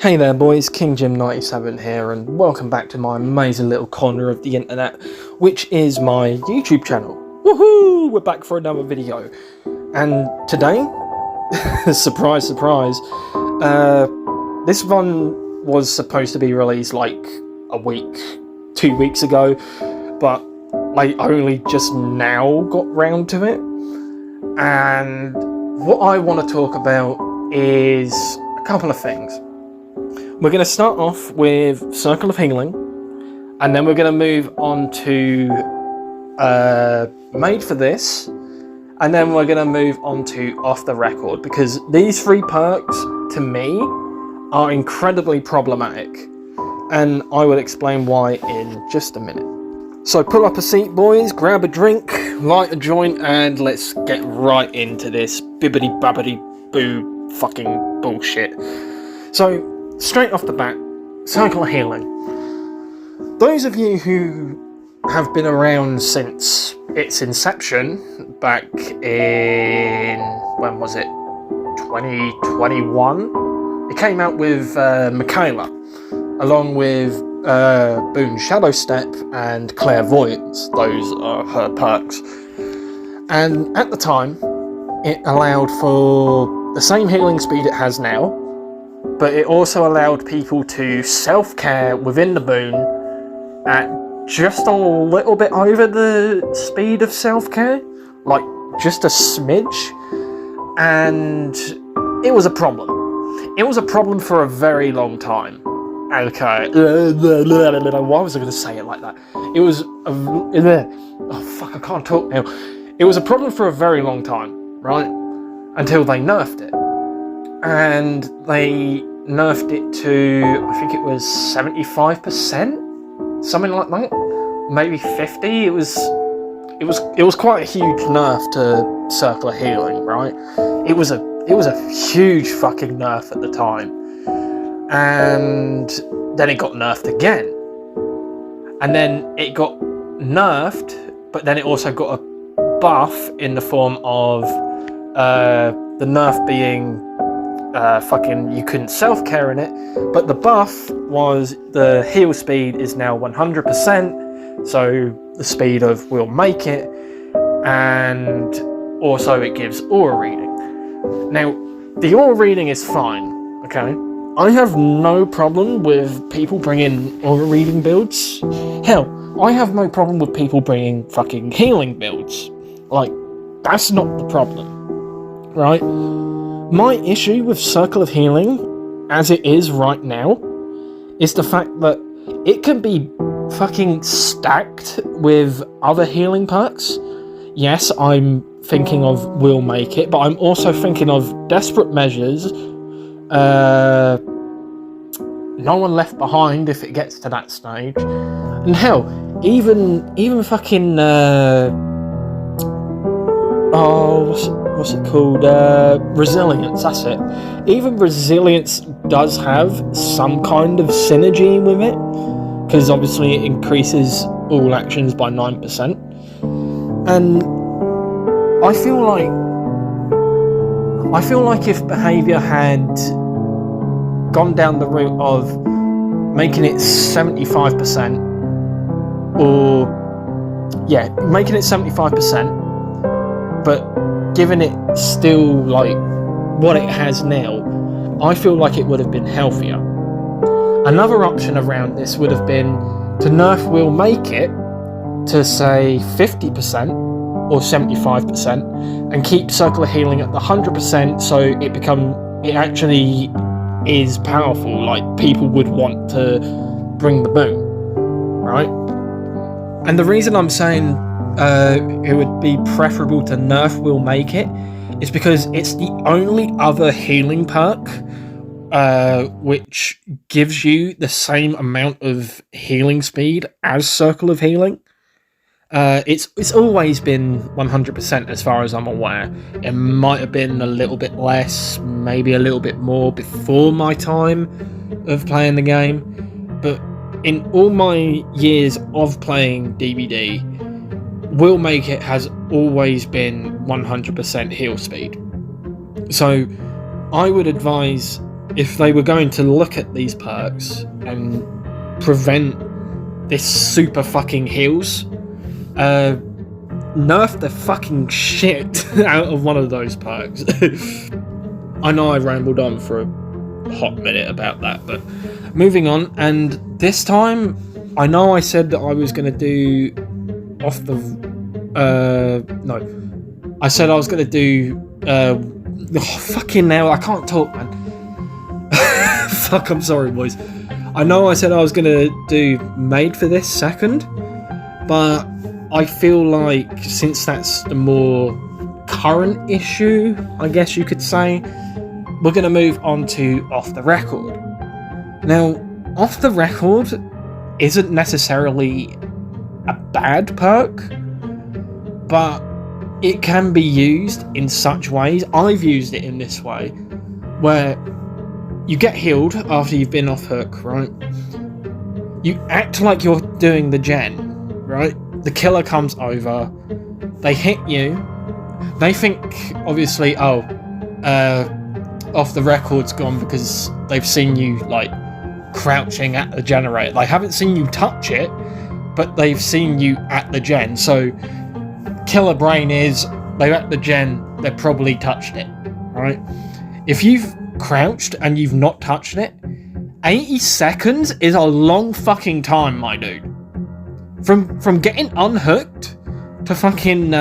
Hey there boys, KingJim97 here, and welcome back to my amazing little corner of the internet, which is my YouTube channel. Woohoo! We're back for another video. And today, surprise, surprise, this one was supposed to be released like a week, 2 weeks ago, but I only just now got round to it. And what I want to talk about is a couple of things. We're going to start off with Circle of Healing, and then we're going to move on to Made for This, and then we're going to move on to Off the Record, because these three perks, to me, are incredibly problematic, and I will explain why in just a minute. So pull up a seat, boys, grab a drink, light a joint, and let's get right into this bibbidi-babbidi-boo fucking bullshit. So, straight off the bat, Circle of Healing. Those of you who have been around since its inception, back in, when was it, 2021? It came out with Mikaela, along with Boon Shadowstep and Clairvoyance. Those are her perks. And at the time, it allowed for the same healing speed it has now, but it also allowed people to self-care within the boon at just a little bit over the speed of self-care, like just a smidge, and it was a problem. It was a problem for a very long time. Okay, why was I going to say it like that? It was oh fuck, I can't talk now. It was a problem for a very long time, right? Until they nerfed it. And they nerfed it to, I think it was 75%, something like that, maybe 50. It was quite a huge nerf to Circle of Healing, right? It was a huge fucking nerf at the time, and then it got nerfed again, and then it got nerfed, but then it also got a buff in the form of the nerf being you couldn't self-care in it, but the buff was the heal speed is now 100%, so the speed of Will Make It, and also it gives aura reading. Now, the aura reading is fine, okay? I have no problem with people bringing aura reading builds. Hell, I have no problem with people bringing fucking healing builds. Like, that's not the problem, right? My issue with Circle of Healing, as it is right now, is the fact that it can be fucking stacked with other healing perks. Yes, I'm thinking of Will Make It, but I'm also thinking of Desperate Measures, No One Left Behind if it gets to that stage, and hell, even fucking what's it called? Resilience, that's it. Even Resilience does have some kind of synergy with it, because obviously it increases all actions by 9%. And I feel like if Behaviour had gone down the route of making it 75%, making it 75%, but giving it still like what it has now, I feel like it would have been healthier. Another option around this would have been to nerf Will Make It to say 50% or 75% and keep Circle of Healing at the 100%, so it actually is powerful, like people would want to bring the boon, right? And the reason I'm saying it would be preferable to nerf Will Make It is because it's the only other healing perk which gives you the same amount of healing speed as Circle of Healing. It's always been 100% as far as I'm aware. It might have been a little bit less, maybe a little bit more before my time of playing the game, but in all my years of playing DBD, Will Make It has always been 100% heal speed. So I would advise if they were going to look at these perks and prevent this super fucking heals, nerf the fucking shit out of one of those perks. I know I rambled on for a hot minute about that, but moving on. And this time, I know I said that I was going to do off the... no. I said I was going to do... fucking hell, I can't talk, man. Fuck, I'm sorry, boys. I know I said I was going to do Made for this second, but I feel like since that's the more current issue, I guess you could say, we're going to move on to Off the Record. Now, Off the Record isn't necessarily a bad perk, but it can be used in such ways. I've used it in this way, where you get healed after you've been off hook, right? You act like you're doing the gen, right? The killer comes over, they hit you, they think, obviously, Off the Record's gone because they've seen you, like, crouching at the generator. They haven't seen you touch it, but they've seen you at the gen. So, killer brain is, they're at the gen, they've probably touched it, right? If you've crouched and you've not touched it, 80 seconds is a long fucking time, my dude. From getting unhooked to fucking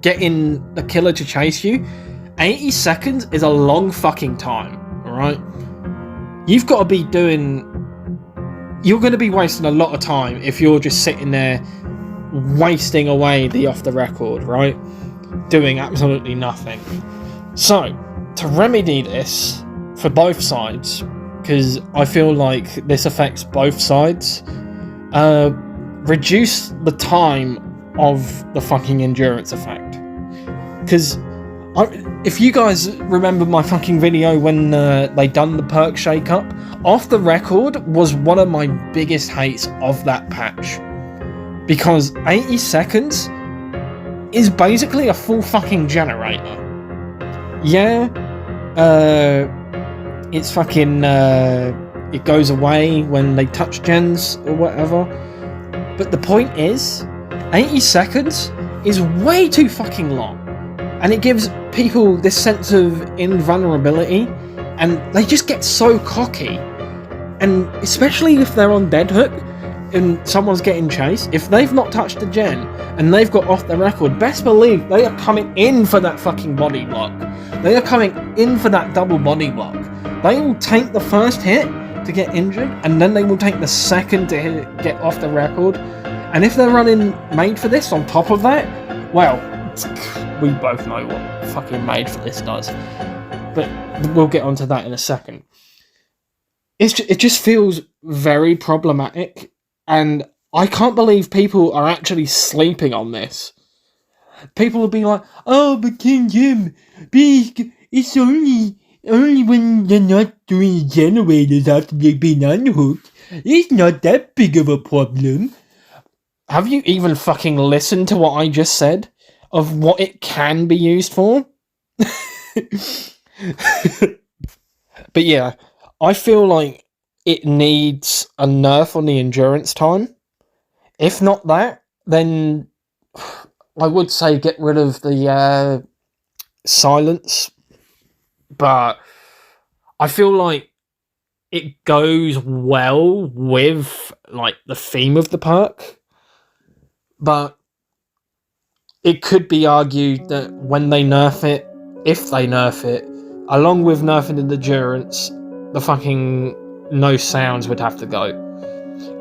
getting the killer to chase you, 80 seconds is a long fucking time, alright? You've got to be doing... You're going to be wasting a lot of time if you're just sitting there wasting away the Off the Record, right? Doing absolutely nothing. So, to remedy this for both sides, because I feel like this affects both sides, reduce the time of the fucking endurance effect. Because if you guys remember my fucking video when they done the perk shake-up, Off the Record was one of my biggest hates of that patch. Because 80 seconds is basically a full fucking generator. Yeah, it's fucking, it goes away when they touch gens or whatever. But the point is, 80 seconds is way too fucking long. And it gives people this sense of invulnerability, and they just get so cocky. And especially if they're on dead hook and someone's getting chased, if they've not touched the gen and they've got Off the Record, best believe they are coming in for that fucking body block. They are coming in for that double body block. They will take the first hit to get injured, and then they will take the second to get Off the Record. And if they're running Made for this on top of that, well, we both know what fucking Made for this does. But we'll get onto that in a second. It just feels very problematic, and I can't believe people are actually sleeping on this. People will be like, oh, but King Jim, it's only when you're not doing generators after they've been unhooked. It's not that big of a problem. Have you even fucking listened to what I just said? Of what it can be used for? But yeah, I feel like it needs a nerf on the endurance time. If not that, then I would say get rid of the silence. But I feel like it goes well with like the theme of the perk. But it could be argued that when they nerf it, if they nerf it, along with nerfing the endurance, the fucking no sounds would have to go.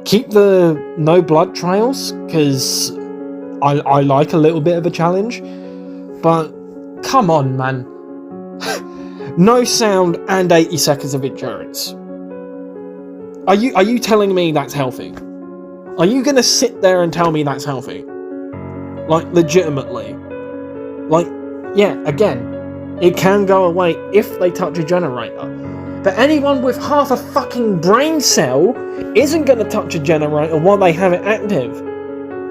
Keep the no blood trails, because I like a little bit of a challenge, but come on, man. No sound and 80 seconds of endurance. Are you telling me that's healthy? Are you gonna sit there and tell me that's healthy? Like, legitimately. Like, yeah, again, it can go away if they touch a generator. But anyone with half a fucking brain cell isn't going to touch a generator while they have it active.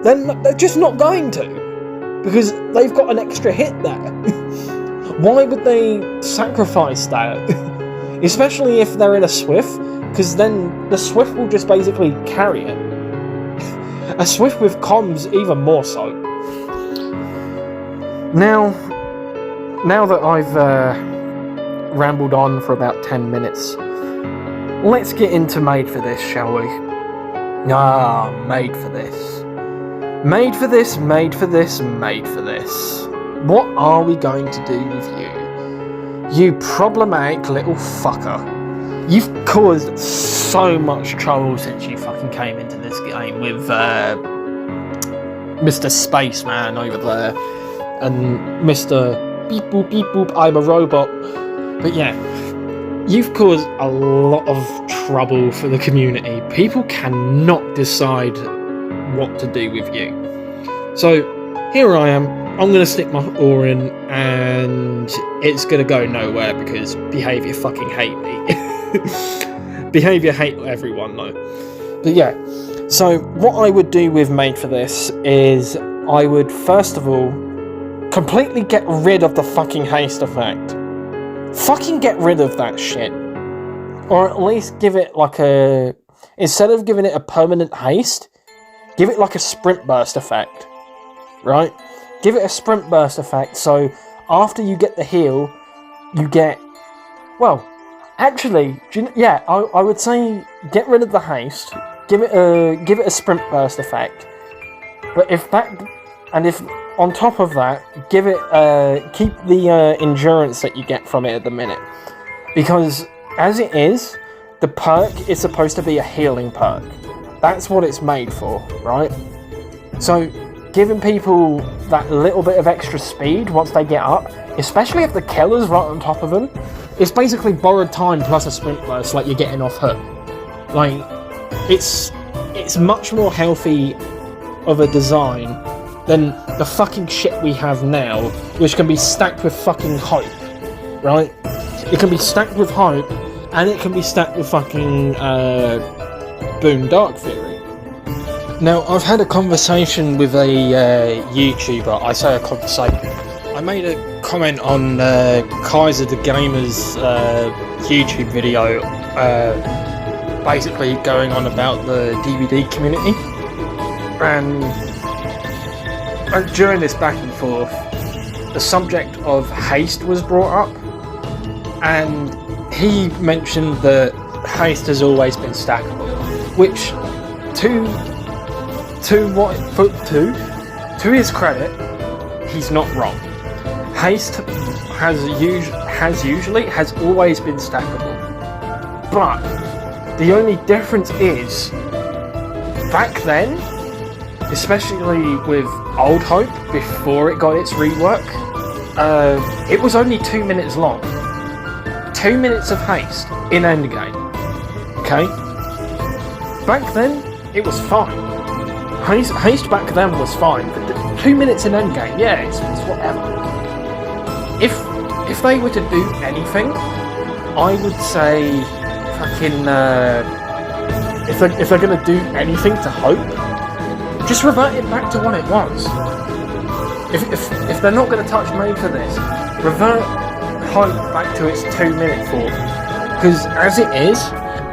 They're just not going to. Because they've got an extra hit there. Why would they sacrifice that? Especially if they're in a Swift, because then the Swift will just basically carry it. A Swift with comms even more so. Now that I've rambled on for about 10 minutes, let's get into Made for This, shall we? Made for This. Made for this, made for this, made for this. What are we going to do with you? You problematic little fucker. You've caused so much trouble since you fucking came into this game with Mr. Spaceman over there and Mr. Beep boop beep boop, I'm a robot. But yeah, you've caused a lot of trouble for the community. People cannot decide what to do with you. So here I am. I'm going to stick my oar in, and it's going to go nowhere because Behaviour fucking hate me. Behaviour hate everyone though. But yeah, so what I would do with Made for This is I would first of all completely get rid of the fucking haste effect. Fucking get rid of that shit. Or at least give it like a... Instead of giving it a permanent haste, give it like a sprint burst effect. Right? Give it a sprint burst effect, so after you get the heal, you get... Well, actually, I would say get rid of the haste, give it a sprint burst effect. But if on top of that, give it keep the endurance that you get from it at the minute, because as it is, the perk is supposed to be a healing perk. That's what it's made for, right? So giving people that little bit of extra speed once they get up, especially if the killer's right on top of them, it's basically borrowed time plus a sprint burst, like you're getting off hook. Like, it's much more healthy of a design than the fucking shit we have now, which can be stacked with fucking hope, right? It can be stacked with hope, and it can be stacked with fucking Boon Dark Fury. Now, I've had a conversation with a YouTuber. I say a conversation. I made a comment on Kaiser the Gamer's YouTube video, basically going on about the DVD community, and during this back and forth, the subject of haste was brought up, and he mentioned that haste has always been stackable, which to his credit, he's not wrong. Haste has always been stackable, but the only difference is back then, especially with Old Hope before it got its rework, it was only 2 minutes long. 2 minutes of haste in endgame. Okay? Back then, it was fine. Haste back then was fine, but 2 minutes in endgame, yeah, it's whatever. If they were to do anything, I would say fucking if they're gonna do anything to Hope, just revert it back to what it was. If they're not gonna touch Made for This, revert Hope back to its 2 minute form. Because as it is,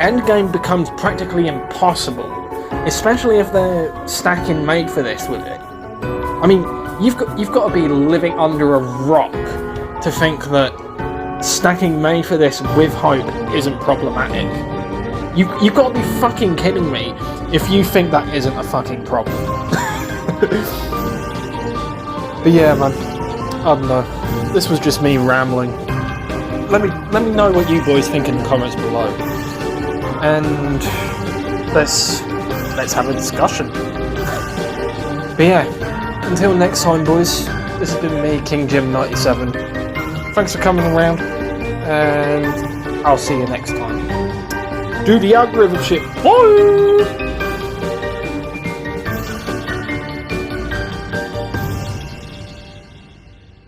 endgame becomes practically impossible. Especially if they're stacking Made for This with it. I mean, you've got to be living under a rock to think that stacking Made for This with Hope isn't problematic. You've got to be fucking kidding me if you think that isn't a fucking problem. But yeah, man, I don't know. This was just me rambling. Let me know what you boys think in the comments below, and let's have a discussion. But yeah, until next time, boys, this has been me, King Jim 97. Thanks for coming around, and I'll see you next time. Do the algorithm shit. Bye!